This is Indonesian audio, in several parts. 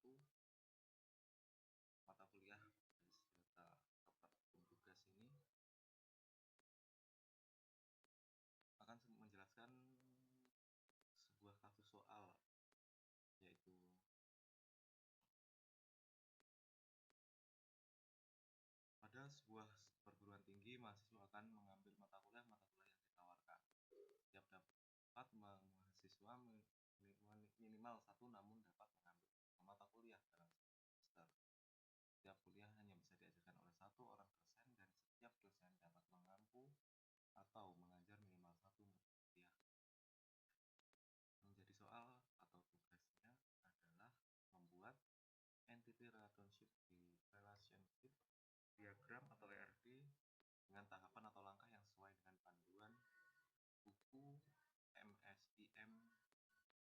satu mata kuliah data tugas ini akan menjelaskan sebuah kasus soal, yaitu pada sebuah perguruan tinggi mahasiswa akan mengambil mata kuliah yang ditawarkan. Setiap dapat mahasiswa minimal satu, namun dapat mengambil mata kuliah dalam semester. Setiap kuliah hanya bisa diajarkan oleh satu orang dosen, dan setiap dosen dapat mengampu atau mengajar minimal satu mata kuliah. Menjadi soal atau tugasnya adalah membuat entity relationship diagram atau ERD dengan tahapan atau langkah yang sesuai dengan panduan buku MSIM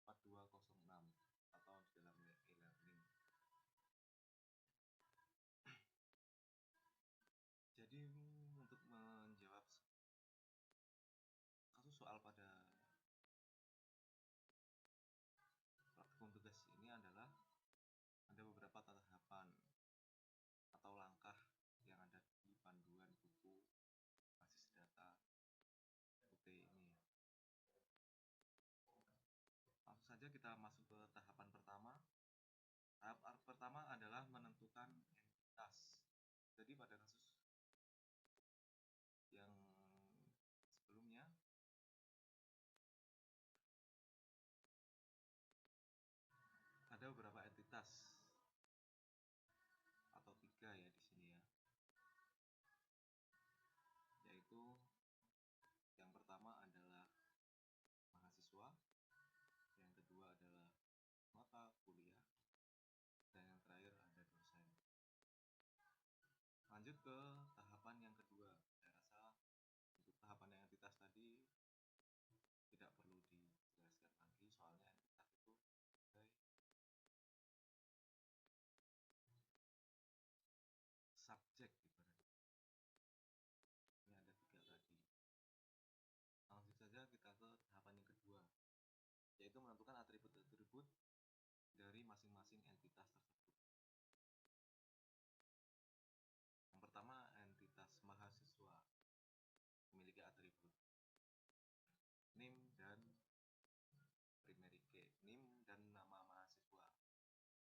4206 atau di dalam e-learning. Jadi untuk menjawab kasus soal pada praktikum tugas ini adalah ada beberapa tahapan atau langkah yang ada di panduan buku basis data UT ini. Langsung saja kita masuk ke tahapan pertama. Tahap pertama adalah menentukan entitas. Jadi pada kasus yang sebelumnya ada beberapa entitas atau 3 ya di sini ya, yaitu yang pertama adalah mahasiswa, yang kedua adalah mata kuliah, dan yang terakhir ada dosen. Lanjut ke tahapan yang kedua. Saya rasa untuk tahapan yang entitas tadi tidak perlu dijelaskan lagi, soalnya entitas itu sebagai subjek ibaratnya. Ini ada 3 tadi. Langsung saja kita ke tahapan yang kedua, yaitu menentukan atribut-atribut dari masing-masing entitas tersebut. Yang pertama, entitas mahasiswa memiliki atribut NIM dan primary key. NIM dan nama mahasiswa.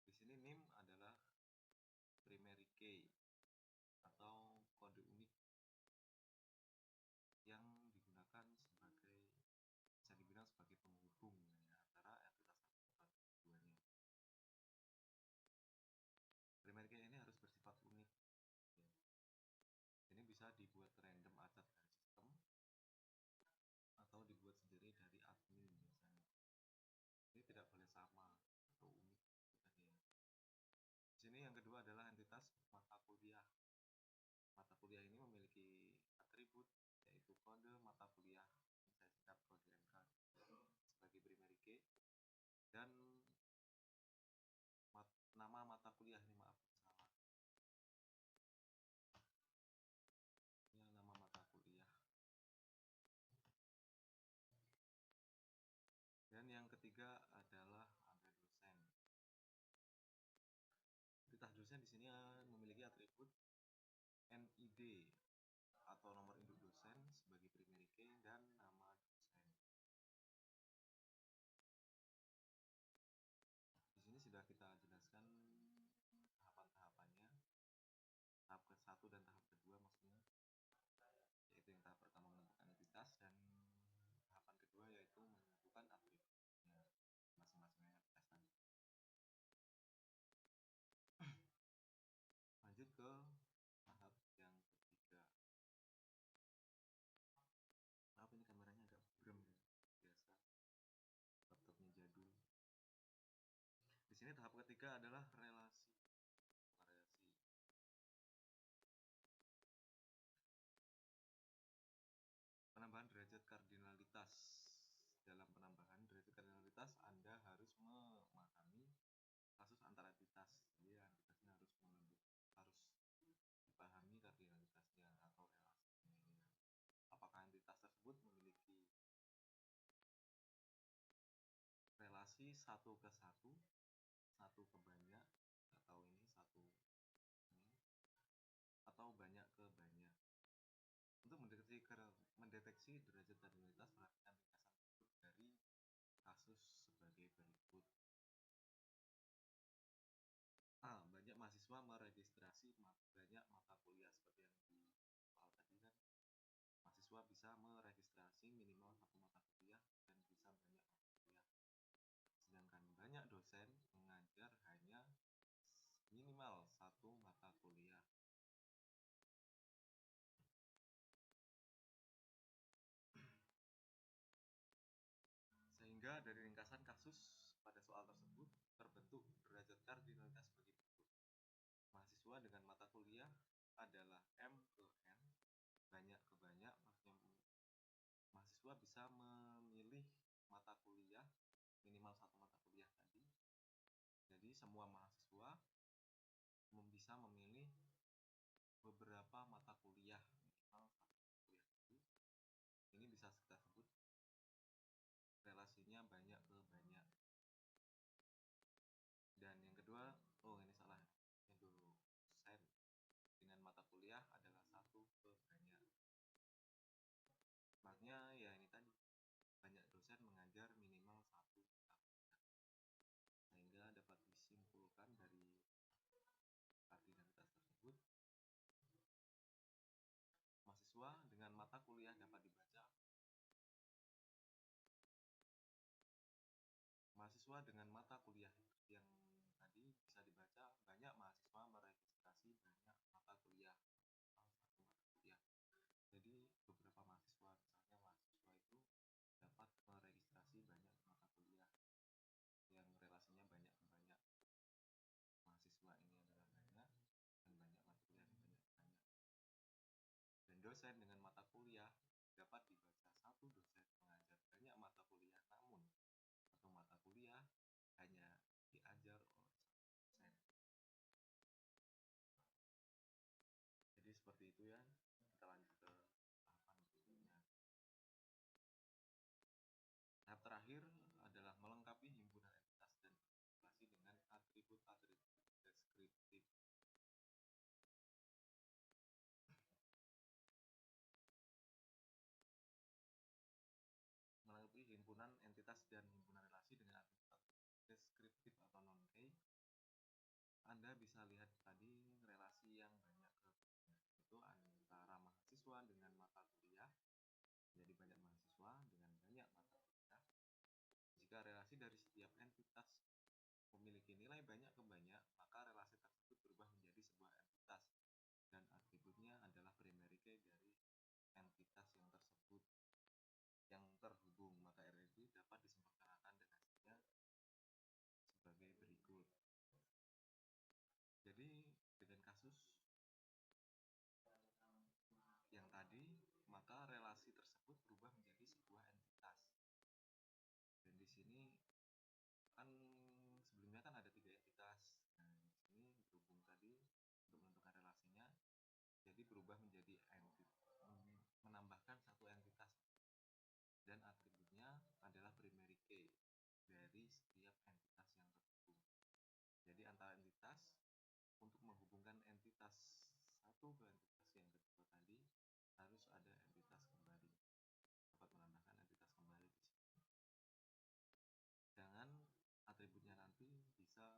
Di sini NIM adalah primary key atau kode unik yang digunakan sebagai, bisa dibilang sebagai penghubung ya, antara entitas satu dan keduanya. Primary key ini harus bersifat unik ya. Ini bisa dibuat random acak dari sistem atau dibuat sendiri dari admin biasanya. Ini tidak boleh sama atau unik tadi ya. Di sini yang kedua adalah entitas mata kuliah. Mata kuliah ini memiliki atribut, yaitu kode mata kuliah, saya singkat kode MK, sebagai primary key, dan nama mata kuliah ini, maaf salah, ini nama mata kuliah. Dan yang ketiga adalah ada dosen. Entitas dosen di sini memiliki atribut NID atau nomor induk dosen sebagai primary key dan nama dosen. Di sini sudah kita jelaskan tahapan-tahapannya, tahap ke-1 dan tahap kedua maksudnya, yaitu yang tahap pertama menentukan entitas, dan tahapan kedua yaitu menentukan atributnya masing-masing entitas tadi. Lanjut ke tahap yang ketiga. Maaf ini kameranya agak brem ya, biasa laptopnya jadul. Di sini tahap ketiga adalah relasi. Penambahan derajat kardinalitas. Dalam penambahan derajat kardinalitas, Anda harus memahami kasus antar entitas. Jadi entitasnya harus dipahami kardinalitasnya atau relasinya. Apakah entitas tersebut memiliki relasi 1 ke 1 satu ke banyak, atau ini satu ini, atau banyak ke banyak. Untuk mendeteksi derajat kardinalitas, perhatikan ringkasan tersebut dari kasus sebagai berikut. Banyak mahasiswa meregistrasi banyak mata kuliah. Seperti yang di soal tadi kan, mahasiswa bisa meregistrasi minimal satu mata kuliah dan bisa banyak mata kuliah. Sedangkan banyak dosen mengajar hanya minimal satu mata kuliah. Sehingga dari ringkasan kasus pada soal tersebut terbentuk derajat kardinalitas bagi berikut. Mahasiswa dengan mata kuliah adalah M ke N, banyak ke banyak, maksudnya mahasiswa bisa memilih mata kuliah minimal satu mata kuliah tadi. Jadi semua mahasiswa bisa memilih beberapa mata kuliah minimal satu mata kuliah tadi. Ini bisa kita sebut relasinya banyak ke banyak. Dan yang kedua, ini salah, ini dulu, dosen dengan mata kuliah adalah satu ke banyak. Makanya ya ini tadi, banyak dosen mengajar minimal satu mata kuliah. Sehingga dapat disimpulkan dari kardinalitas tersebut, mahasiswa dengan mata kuliah dapat dibaca. Mahasiswa dengan mata kuliah yang tadi bisa dibaca, banyak mahasiswa meregistrasi banyak mata kuliah, satu mata kuliah. Jadi beberapa mahasiswa, misalnya mahasiswa itu dapat meregistrasi banyak mata kuliah yang relasinya banyak ke banyak. Mahasiswa ini adalah banyak, dan banyak mata kuliah ini banyak. Dan dosen dengan mata kuliah dapat dibaca, satu dosen mengajar banyak mata kuliah, namun satu mata kuliah hanya diajar oleh satu dosen. Jadi seperti itu ya. Kita lanjut ke tahapan berikutnya. Tahap terakhir adalah melengkapi himpunan entitas dan relasi dengan atribut-atribut deskriptif. Melengkapi himpunan entitas dan himpunan relasi dengan atribut deskriptif atau non-key. Anda bisa lihat tadi relasi yang banyak ke itu antara mahasiswa dengan mata kuliah. Jadi banyak mahasiswa dengan banyak mata kuliah. Jika relasi dari setiap entitas memiliki nilai banyak ke banyak, maka relasi tersebut berubah menjadi sebuah entitas dan atributnya adalah primary key dari entitas yang tersebut yang terhubung. Maka RLD dapat disempurnakan dengan hasilnya sebagai berikut. Jadi dengan kasus yang tadi, maka relasi tersebut berubah menjadi sebuah entitas. Dan di sini kan sebelumnya kan ada 3 entitas. Nah, di sini berhubung tadi untuk menentukan relasinya, jadi berubah menjadi menambahkan satu entitas. Dan atributnya adalah primary key dari setiap entitas yang terhubung. Jadi antara entitas, untuk menghubungkan entitas satu ke entitas yang kedua tadi, harus ada entitas kembali. Dapat menambahkan entitas kembali di sini. Jangan atributnya nanti bisa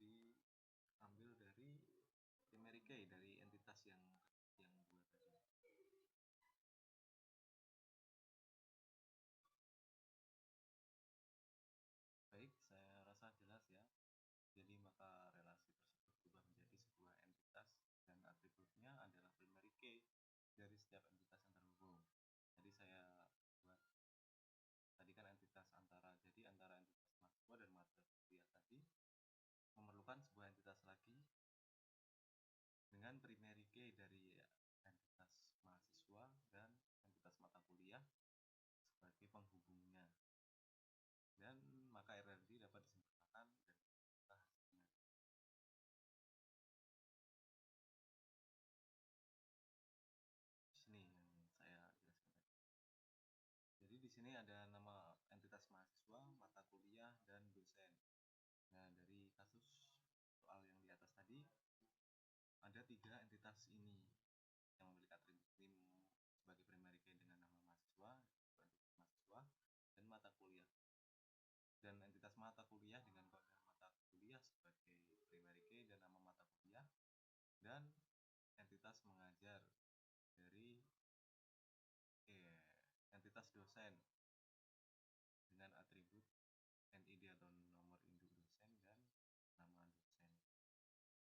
diambil dari primary key dari entitas yang dua tadi. Baik, saya rasa jelas ya. Jadi maka relasi tersebut berubah menjadi sebuah entitas dan atributnya adalah primary key dari setiap entitas yang terhubung. Jadi saya buat tadi kan entitas antara entitas mahasiswa dan mata kuliah tadi memerlukan sebuah entitas lagi dengan primary key dari entitas mahasiswa dan entitas mata kuliah sebagai penghubungnya. Dan maka RLD dapat disempurnakan dan kita hasilnya. Sini yang saya ada 3 entitas ini yang memiliki atribut NIM sebagai primary key dengan nama mahasiswa, dan mata kuliah. Dan entitas mata kuliah dengan kode mata kuliah sebagai primary key dan nama mata kuliah, dan entitas mengajar dari entitas dosen dengan atribut NID atau nomor induk dosen dan nama dosen.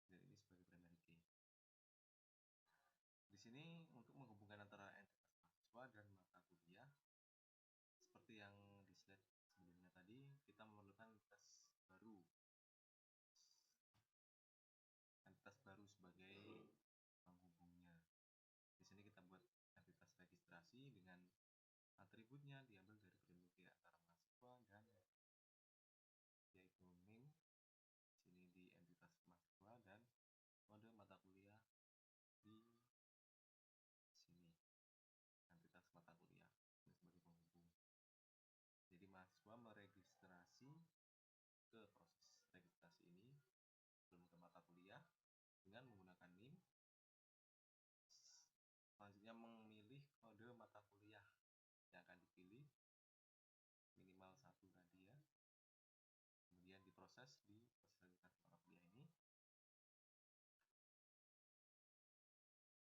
Dan ini sebagai primary key. Di sini untuk menghubungkan antara entitas mahasiswa dan mata kuliah, seperti yang di slide sebelumnya tadi, kita memerlukan entitas baru sebagai penghubungnya. Di sini kita buat entitas registrasi dengan atributnya diambil dari primary key antara mahasiswa dan yaitu NIM sini di entitas mahasiswa dan kode mata kuliah di sini entitas mata kuliah ini sebagai penghubung. Jadi mahasiswa meregistrasi ke proses registrasi ini sebelum ke mata kuliah dengan menggunakan NIM. Selanjutnya memilih kode mata kuliah yang akan dipilih, minimal 1 tadi ya. Kemudian diproses di proses registrasi mata kuliah ini.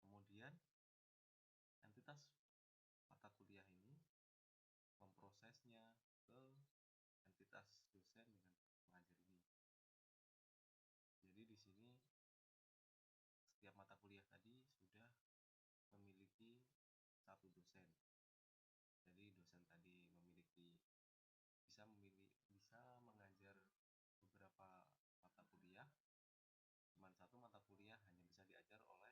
Kemudian entitas mata kuliah ini memprosesnya ke entitas dosen dengan pengajar ini. Jadi di sini setiap mata kuliah tadi sudah memiliki satu dosen. Jadi dosen tadi bisa mengajar beberapa mata kuliah. Cuma satu mata kuliah hanya bisa diajar oleh